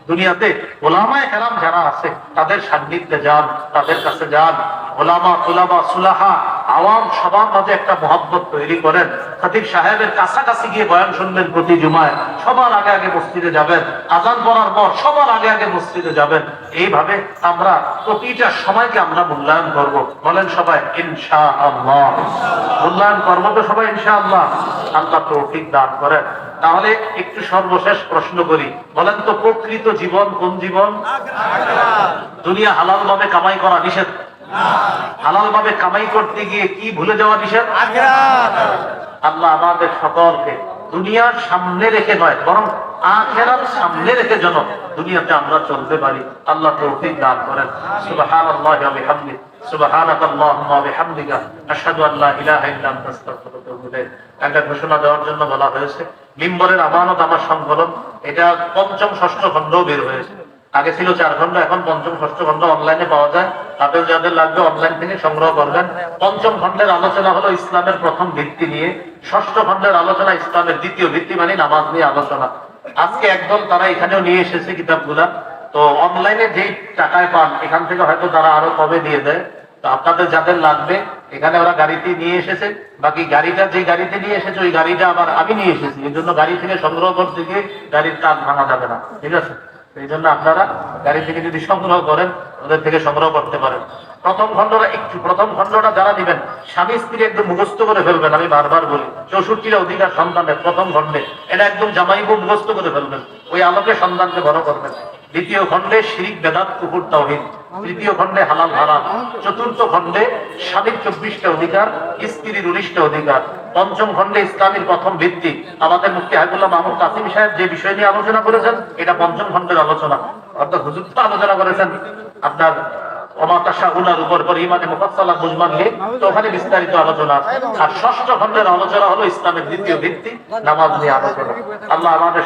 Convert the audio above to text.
দুনিয়াতে ওলামায়ে কেরাম যারা আছে তাদের সান্নিধ্যে যান, তাদের কাছে যান। ওলামা তুলামা সুলাহা আওয়াম সবার মাঝে একটা মহব্বত তৈরি করেন। খতিব সাহেবের কাছাকাছি গিয়ে বয়ান শুনবেন প্রতি জুমায়, সবার আগে আগে মসজিদে যাবেন। আজান পড়ার পর সবার আগে আগে মসজিদে যাবেন। এইভাবে আমরা প্রতিটা সময়কে আমরা মূল্যায়ন করব। বলেন সবাই ইনশাআল্লাহ। মূল্যায়ন করবো তো সবাই ইনশাআল্লাহ। আল্লাহ তৌফিক দান করেন। তাহলে একটু সর্বশেষ প্রশ্ন করি, বলেন তো প্রকৃত জীবন কোন জীবন? দুনিয়া হালাল ভাবে কামাই করা নিষেধ। হালাল ভাবে কামাই করতে গিয়ে কি ভুলে যাওয়া নিষেধ? আল্লাহ আমাদের সকলকে দুনিয়ার সামনে রেখে নয়, বরং আখিরাত সামনে রেখে যেন দুনিয়াতে আমরা চলতে পারি। আল্লাহ তৌফিক দান করেন। সুবহানাল্লাহি ওয়া বিহামদিহি, সুবহানাকাল্লাহুম্মা ওয়া বিহামদিকা, আশহাদু আল লা ইলাহা ইল্লা আনতা আস্তাগফিরুকা ওয়া আতুবু ইলাইক। একটা ঘোষণা দেওয়ার জন্য বলা হয়েছে, মিম্বরের আমানত আমার সংকলন, এটা পঞ্চম ষষ্ঠ খণ্ড বের হয়েছে। আগে ছিল 4 খণ্ড, এখন পঞ্চম ষষ্ঠ খণ্ড অনলাইনে পাওয়া যায়। তাদের যাদের লাগবে অনলাইন থেকে সংগ্রহ করবেন। পঞ্চম খণ্ডের আলোচনা হলো ইসলামের প্রথম ভিত্তি নিয়ে, ষষ্ঠ খণ্ডের আলোচনা ইসলামের দ্বিতীয় ভিত্তি মানে নামাজ নিয়ে আলোচনা। আজকে একদল তারা এখানেও নিয়ে এসেছে কিতাবগুলা। তো অনলাইনে যেই টাকায় পান এখান থেকে হয়তো তারা আরো কমে দিয়ে দেয়। তো আপনাদের যাদের লাগবে, এখানে ওরা গাড়িতে নিয়ে এসেছে। বাকি গাড়িটা যে গাড়িতে নিয়ে এসেছে ওই গাড়িটা আবার আমি নিয়ে এসেছি, এই জন্য গাড়ি থেকে সংগ্রহ করতে গিয়ে গাড়ির কাজ ভাঙা যাবে না, ঠিক আছে? এই জন্য আপনারা গাড়ি থেকে যদি সংগ্রহ করেন ওদের থেকে সংগ্রহ করতে পারেন। প্রথম খণ্ডটা যারা দিবেন স্বামী স্ত্রী একদম মুখস্থ করে ফেলবেন। আমি বারবার বলি 64টা অধিকার সন্তানের প্রথম খণ্ডে এটা একদম জামাইবু মুখস্থ করে ফেলবেন, ওই আলোকে সন্তানকে বড় করবেন। দ্বিতীয় খণ্ডে শিরিক বেদাত কুফর তাওহীদ, তৃতীয় খণ্ডে হালাল হারাম, চতুর্থ খণ্ডে স্বামীর 24টা অধিকার, স্ত্রীর 19টা অধিকার, পঞ্চম খণ্ডে ইসলামের প্রথম ভিত্তি। আমাদের মুফতি হাবিবুল্লাহ মাহমুদ কাসিম সাহেব যে বিষয় নিয়ে আলোচনা করেছেন এটা পঞ্চম খণ্ডের আলোচনা। অর্থাৎ হুজুর তো আলোচনা করেছেন আপনার অমাতাশাহুনার উপর ইমানে মুফাসসালা বুঝমান নিয়ে, তো ওখানে বিস্তারিত আলোচনা। আর ষষ্ঠ খণ্ডের আলোচনা হলো ইসলামের দ্বিতীয় ভিত্তি নামাজ নিয়ে আলোচনা। আল্লাহ আমাদের